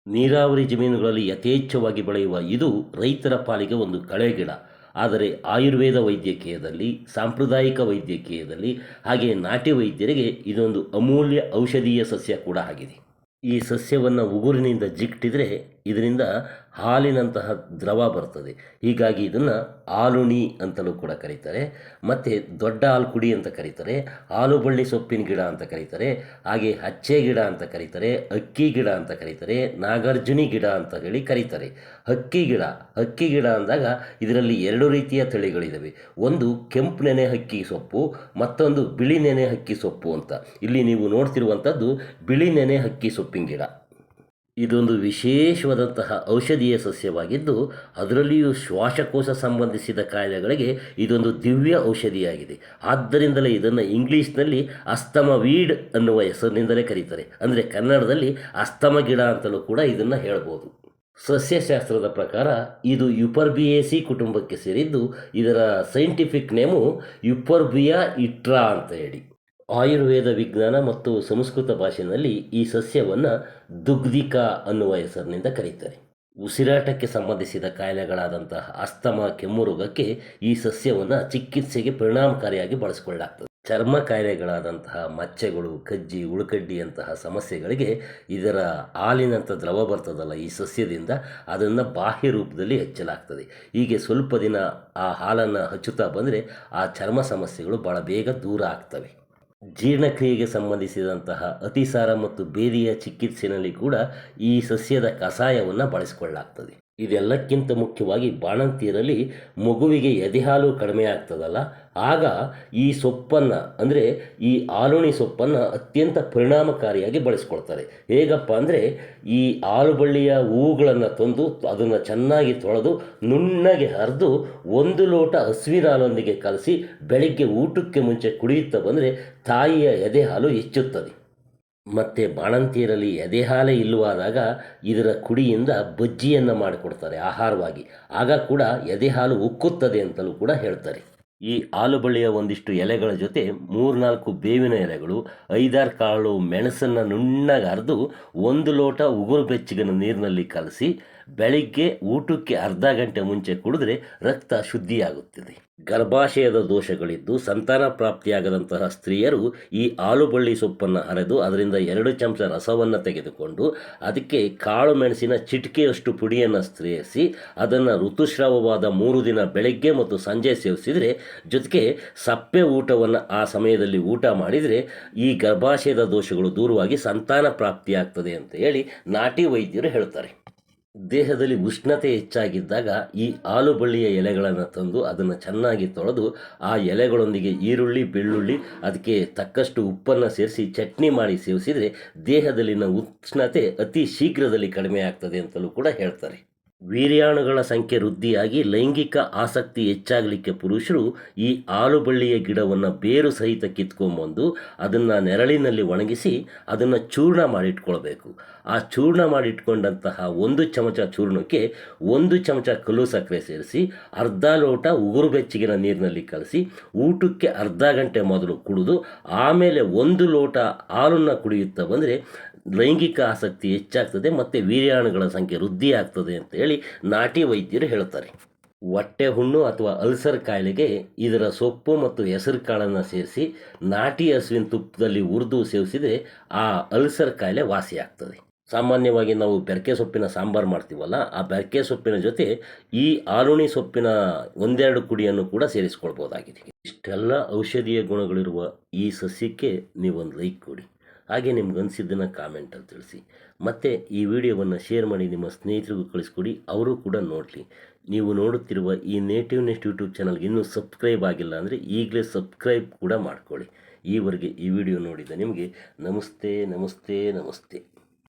ನೀರಾವರಿ ಜಮೀನುಗಳಲ್ಲಿ ಯಥೇಚ್ಛವಾಗಿ ಬೆಳೆಯುವ ಇದು ರೈತರ ಪಾಲಿಗೆ ಒಂದು ಕಳೆಗಿಡ. ಆದರೆ ಆಯುರ್ವೇದ ವೈದ್ಯಕೀಯದಲ್ಲಿ, ಸಾಂಪ್ರದಾಯಿಕ ವೈದ್ಯಕೀಯದಲ್ಲಿ ಹಾಗೆ ನಾಟಿ ವೈದ್ಯರಿಗೆ ಇದೊಂದು ಅಮೂಲ್ಯ ಔಷಧೀಯ ಸಸ್ಯ ಕೂಡ ಆಗಿದೆ. ಈ ಸಸ್ಯವನ್ನು ಉಗುರಿನಿಂದ ಜಿಕ್ಟಿದರೆ ಇದರಿಂದ ಹಾಲಿನಂತಹ ದ್ರವ ಬರ್ತದೆ. ಹೀಗಾಗಿ ಇದನ್ನು ಆಲುಣಿ ಅಂತಲೂ ಕೂಡ ಕರೀತಾರೆ. ಮತ್ತು ದೊಡ್ಡ ಆಲ್ಕುಡಿ ಅಂತ ಕರೀತಾರೆ, ಆಲುಬಳ್ಳಿ ಸೊಪ್ಪಿನ ಗಿಡ ಅಂತ ಕರೀತಾರೆ, ಹಾಗೆ ಹಚ್ಚೆ ಗಿಡ ಅಂತ ಕರೀತಾರೆ, ಅಕ್ಕಿ ಗಿಡ ಅಂತ ಕರೀತಾರೆ, ನಾಗಾರ್ಜುನಿ ಗಿಡ ಅಂತ ಹೇಳಿ ಕರೀತಾರೆ. ಹಕ್ಕಿ ಗಿಡ ಅಂದಾಗ ಇದರಲ್ಲಿ ಎರಡು ರೀತಿಯ ತಳಿಗಳಿದ್ದಾವೆ. ಒಂದು ಕೆಂಪು ನೆನೆ ಹಕ್ಕಿ ಸೊಪ್ಪು, ಮತ್ತೊಂದು ಬಿಳಿ ನೆನೆ ಹಕ್ಕಿ ಸೊಪ್ಪು ಅಂತ. ಇಲ್ಲಿ ನೀವು ನೋಡ್ತಿರುವಂಥದ್ದು ಬಿಳಿ ನೆನೆ ಹಕ್ಕಿ ಸೊಪ್ಪಿನ ಗಿಡ. ಇದೊಂದು ವಿಶೇಷವಾದಂತಹ ಔಷಧೀಯ ಸಸ್ಯವಾಗಿದ್ದು, ಅದರಲ್ಲಿಯೂ ಶ್ವಾಸಕೋಶ ಸಂಬಂಧಿಸಿದ ಕಾಯಿಲೆಗಳಿಗೆ ಇದೊಂದು ದಿವ್ಯ ಔಷಧಿಯಾಗಿದೆ. ಆದ್ದರಿಂದಲೇ ಇದನ್ನು ಇಂಗ್ಲೀಷ್ನಲ್ಲಿ ಅಸ್ತಮ ವೀಡ್ ಅನ್ನುವ ಹೆಸರಿನಿಂದಲೇ ಕರೀತಾರೆ. ಅಂದರೆ ಕನ್ನಡದಲ್ಲಿ ಅಸ್ತಮ ಗಿಡ ಅಂತಲೂ ಕೂಡ ಇದನ್ನು ಹೇಳ್ಬೋದು. ಸಸ್ಯಶಾಸ್ತ್ರದ ಪ್ರಕಾರ ಇದು ಯುಪರ್ಬಿಯೇಸಿ ಕುಟುಂಬಕ್ಕೆ ಸೇರಿದ್ದು, ಇದರ ಸೈಂಟಿಫಿಕ್ ನೇಮು ಯುಪರ್ಬಿಯಾ ಇಟ್ರಾ ಅಂತ ಹೇಳಿ. ಆಯುರ್ವೇದ ವಿಜ್ಞಾನ ಮತ್ತು ಸಂಸ್ಕೃತ ಭಾಷೆಯಲ್ಲಿ ಈ ಸಸ್ಯವನ್ನು ದುಗ್ಧಿಕ ಅನ್ನುವ ಹೆಸರಿನಿಂದ ಕರೀತಾರೆ. ಉಸಿರಾಟಕ್ಕೆ ಸಂಬಂಧಿಸಿದ ಕಾಯಿಲೆಗಳಾದಂತಹ ಅಸ್ತಮ, ಕೆಮ್ಮು ರೋಗಕ್ಕೆ ಈ ಸಸ್ಯವನ್ನು ಚಿಕಿತ್ಸೆಗೆ ಪರಿಣಾಮಕಾರಿಯಾಗಿ ಬಳಸಿಕೊಳ್ಳಲಾಗ್ತದೆ. ಚರ್ಮ ಕಾಯಿಲೆಗಳಾದಂತಹ ಮಚ್ಚೆಗಳು, ಕಜ್ಜಿ, ಉಳುಕಡ್ಡಿಯಂತಹ ಸಮಸ್ಯೆಗಳಿಗೆ ಇದರ ಹಾಲಿನಂಥ ದ್ರವ ಬರ್ತದಲ್ಲ ಈ ಸಸ್ಯದಿಂದ, ಅದನ್ನು ಬಾಹ್ಯ ರೂಪದಲ್ಲಿ ಹಚ್ಚಲಾಗ್ತದೆ. ಹೀಗೆ ಸ್ವಲ್ಪ ದಿನ ಆ ಹಾಲನ್ನು ಹಚ್ಚುತ್ತಾ ಬಂದರೆ ಆ ಚರ್ಮ ಸಮಸ್ಯೆಗಳು ಭಾಳ ಬೇಗ ದೂರ ಆಗ್ತವೆ. ಜೀರ್ಣಕ್ರಿಯೆಗೆ ಸಂಬಂಧಿಸಿದಂತಹ ಅತಿಸಾರ ಮತ್ತು ಬೇದಿಯ ಚಿಕಿತ್ಸೆಯಲ್ಲಿ ಕೂಡ ಈ ಸಸ್ಯದ ಕಷಾಯವನ್ನು ಬಳಸಿಕೊಳ್ಳಲಾಗ್ತದೆ. ಇದೆಲ್ಲಕ್ಕಿಂತ ಮುಖ್ಯವಾಗಿ ಬಾಣಂತಿಯರಲ್ಲಿ ಮಗುವಿಗೆ ಎದೆಹಾಲು ಕಡಿಮೆ ಆಗ್ತದಲ್ಲ, ಆಗ ಈ ಸೊಪ್ಪನ್ನು ಅಂದರೆ ಈ ಆಲುಣಿ ಸೊಪ್ಪನ್ನು ಅತ್ಯಂತ ಪರಿಣಾಮಕಾರಿಯಾಗಿ ಬಳಸ್ಕೊಳ್ತಾರೆ. ಹೇಗಪ್ಪ ಅಂದರೆ ಈ ಆಲುಬಳ್ಳಿಯ ಹೂವುಗಳನ್ನು ತಂದು ಅದನ್ನು ಚೆನ್ನಾಗಿ ತೊಳೆದು ನುಣ್ಣಗೆ ಹರಿದು 1 ಲೋಟ ಹಸುವಿನ ಹಾಲೊಂದಿಗೆ ಕಲಸಿ ಬೆಳಗ್ಗೆ ಊಟಕ್ಕೆ ಮುಂಚೆ ಕುಡಿಯುತ್ತಾ ಬಂದರೆ ತಾಯಿಯ ಎದೆಹಾಲು ಹೆಚ್ಚುತ್ತದೆ. ಮತ್ತು ಬಾಣಂತಿಯರಲ್ಲಿ ಎದೆಹಾಲೇ ಇಲ್ಲವಾದಾಗ ಇದರ ಕುಡಿಯಿಂದ ಬಜ್ಜಿಯನ್ನು ಮಾಡಿಕೊಡ್ತಾರೆ ಆಹಾರವಾಗಿ. ಆಗ ಕೂಡ ಎದೆಹಾಲು ಉಕ್ಕುತ್ತದೆ ಅಂತಲೂ ಕೂಡ ಹೇಳ್ತಾರೆ. ಈ ಆಲುಬಳ್ಳಿಯ ಒಂದಿಷ್ಟು ಎಲೆಗಳ ಜೊತೆ 3-4 ಬೇವಿನ ಎಲೆಗಳು, 5-6 ಕಾಳು ಮೆಣಸನ್ನು ನುಣ್ಣಗೆ ಅರೆದು 1 ಲೋಟ ಉಗುರು ಬೆಚ್ಚಗಿನ ನೀರಿನಲ್ಲಿ ಕಲಸಿ ಬೆಳಿಗ್ಗೆ ಊಟಕ್ಕೆ ಅರ್ಧ ಗಂಟೆ ಮುಂಚೆ ಕುಡಿದ್ರೆ ರಕ್ತ ಶುದ್ಧಿಯಾಗುತ್ತದೆ. ಗರ್ಭಾಶಯದ ದೋಷಗಳಿದ್ದು ಸಂತಾನ ಪ್ರಾಪ್ತಿಯಾಗದಂತಹ ಸ್ತ್ರೀಯರು ಈ ಆಲುಬಳ್ಳಿ ಸೊಪ್ಪನ್ನು ಅರೆದು ಅದರಿಂದ 2 ಚಮಚ ರಸವನ್ನು ತೆಗೆದುಕೊಂಡು ಅದಕ್ಕೆ ಕಾಳು ಮೆಣಸಿನ ಚಿಟಿಕೆಯಷ್ಟು ಪುಡಿಯನ್ನು ಸೇರಿಸಿ ಅದನ್ನು ಋತುಸ್ರಾವವಾದ 3 ದಿನ ಬೆಳಗ್ಗೆ ಮತ್ತು ಸಂಜೆ ಸೇವಿಸಿದರೆ, ಜೊತೆಗೆ ಸಪ್ಪೆ ಊಟವನ್ನು ಆ ಸಮಯದಲ್ಲಿ ಊಟ ಮಾಡಿದರೆ ಈ ಗರ್ಭಾಶಯದ ದೋಷಗಳು ದೂರವಾಗಿ ಸಂತಾನ ಪ್ರಾಪ್ತಿಯಾಗ್ತದೆ ಅಂತ ಹೇಳಿ ನಾಟಿ ವೈದ್ಯರು ಹೇಳ್ತಾರೆ. ದೇಹದಲ್ಲಿ ಉಷ್ಣತೆ ಹೆಚ್ಚಾಗಿದ್ದಾಗ ಈ ಆಲುಬಳ್ಳಿಯ ಎಲೆಗಳನ್ನು ತಂದು ಅದನ್ನು ಚೆನ್ನಾಗಿ ತೊಳೆದು ಆ ಎಲೆಗಳೊಂದಿಗೆ ಈರುಳ್ಳಿ, ಬೆಳ್ಳುಳ್ಳಿ, ಅದಕ್ಕೆ ತಕ್ಕಷ್ಟು ಉಪ್ಪನ್ನು ಸೇರಿಸಿ ಚಟ್ನಿ ಮಾಡಿ ಸೇವಿಸಿದರೆ ದೇಹದಲ್ಲಿನ ಉಷ್ಣತೆ ಅತಿ ಶೀಘ್ರದಲ್ಲಿ ಕಡಿಮೆ ಆಗ್ತದೆ ಅಂತಲೂ ಕೂಡ ಹೇಳ್ತಾರೆ. ವೀರ್ಯಾಣುಗಳ ಸಂಖ್ಯೆ ವೃದ್ಧಿಯಾಗಿ ಲೈಂಗಿಕ ಆಸಕ್ತಿ ಹೆಚ್ಚಾಗಲಿಕ್ಕೆ ಪುರುಷರು ಈ ಆಲುಬಳ್ಳಿಯ ಗಿಡವನ್ನು ಬೇರು ಸಹಿತ ಕಿತ್ಕೊಂಡ್ಬಂದು ಅದನ್ನು ನೆರಳಿನಲ್ಲಿ ಒಣಗಿಸಿ ಅದನ್ನು ಚೂರ್ಣ ಮಾಡಿಟ್ಕೊಳ್ಬೇಕು. ಆ ಚೂರ್ಣ ಮಾಡಿಟ್ಕೊಂಡಂತಹ 1 ಚಮಚ ಚೂರ್ಣಕ್ಕೆ 1 ಚಮಚ ಕಲ್ಲು ಸಕ್ಕರೆ ಸೇರಿಸಿ ಅರ್ಧ ಲೋಟ ಉಗುರು ಬೆಚ್ಚಗಿನ ನೀರಿನಲ್ಲಿ ಕಲಸಿ ಊಟಕ್ಕೆ ಅರ್ಧ ಗಂಟೆ ಮೊದಲು ಕುಡಿದು ಆಮೇಲೆ 1 ಲೋಟ ಹಾಲನ್ನು ಕುಡಿಯುತ್ತಾ ಬಂದರೆ ಲೈಂಗಿಕ ಆಸಕ್ತಿ ಹೆಚ್ಚಾಗ್ತದೆ ಮತ್ತು ವೀರ್ಯಾಣುಗಳ ಸಂಖ್ಯೆ ವೃದ್ಧಿ ಆಗ್ತದೆ ಅಂತ ಹೇಳಿ ನಾಟಿ ವೈದ್ಯರು ಹೇಳ್ತಾರೆ. ಹೊಟ್ಟೆ ಹುಣ್ಣು ಅಥವಾ ಅಲ್ಸರ್ ಕಾಯಿಲೆಗೆ ಇದರ ಸೊಪ್ಪು ಮತ್ತು ಹೆಸರು ಕಾಳನ್ನು ಸೇರಿಸಿ ನಾಟಿ ಹಸುವಿನ ತುಪ್ಪದಲ್ಲಿ ಹುರಿದು ಸೇವಿಸಿದರೆ ಆ ಅಲ್ಸರ್ ಕಾಯಿಲೆ ವಾಸಿಯಾಗ್ತದೆ. ಸಾಮಾನ್ಯವಾಗಿ ನಾವು ಬೆರಕೆ ಸೊಪ್ಪಿನ ಸಾಂಬಾರು ಮಾಡ್ತೀವಲ್ಲ, ಆ ಬೆರಕೆ ಸೊಪ್ಪಿನ ಜೊತೆ ಈ ಆಲುಣಿ ಸೊಪ್ಪಿನ 1-2 ಕುಡಿಯನ್ನು ಕೂಡ ಸೇರಿಸ್ಕೊಳ್ಬೋದಾಗಿದೆ. ಇಷ್ಟೆಲ್ಲ ಔಷಧೀಯ ಗುಣಗಳಿರುವ ಈ ಸಸ್ಯಕ್ಕೆ ನೀವೊಂದು ಲೈಕ್ ಕೊಡಿ. ಹಾಗೆ ನಿಮ್ಗೆ ಅನಿಸಿದ್ದನ್ನು ಕಾಮೆಂಟಲ್ಲಿ ತಿಳಿಸಿ. ಮತ್ತು ಈ ವಿಡಿಯೋವನ್ನು ಶೇರ್ ಮಾಡಿ ನಿಮ್ಮ ಸ್ನೇಹಿತರಿಗೂ ಕಳಿಸ್ಕೊಡಿ, ಅವರು ಕೂಡ ನೋಡಲಿ. ನೀವು ನೋಡುತ್ತಿರುವ ಈ ನೇಟಿವ್ ನೆಸ್ಟ್ ಯೂಟ್ಯೂಬ್ ಚಾನಲ್ಗೆ ಇನ್ನೂ ಸಬ್ಸ್ಕ್ರೈಬ್ ಆಗಿಲ್ಲ ಅಂದರೆ ಈಗಲೇ ಸಬ್ಸ್ಕ್ರೈಬ್ ಕೂಡ ಮಾಡ್ಕೊಳ್ಳಿ. ಈವರೆಗೆ ಈ ವಿಡಿಯೋ ನೋಡಿದ ನಿಮಗೆ ನಮಸ್ತೆ.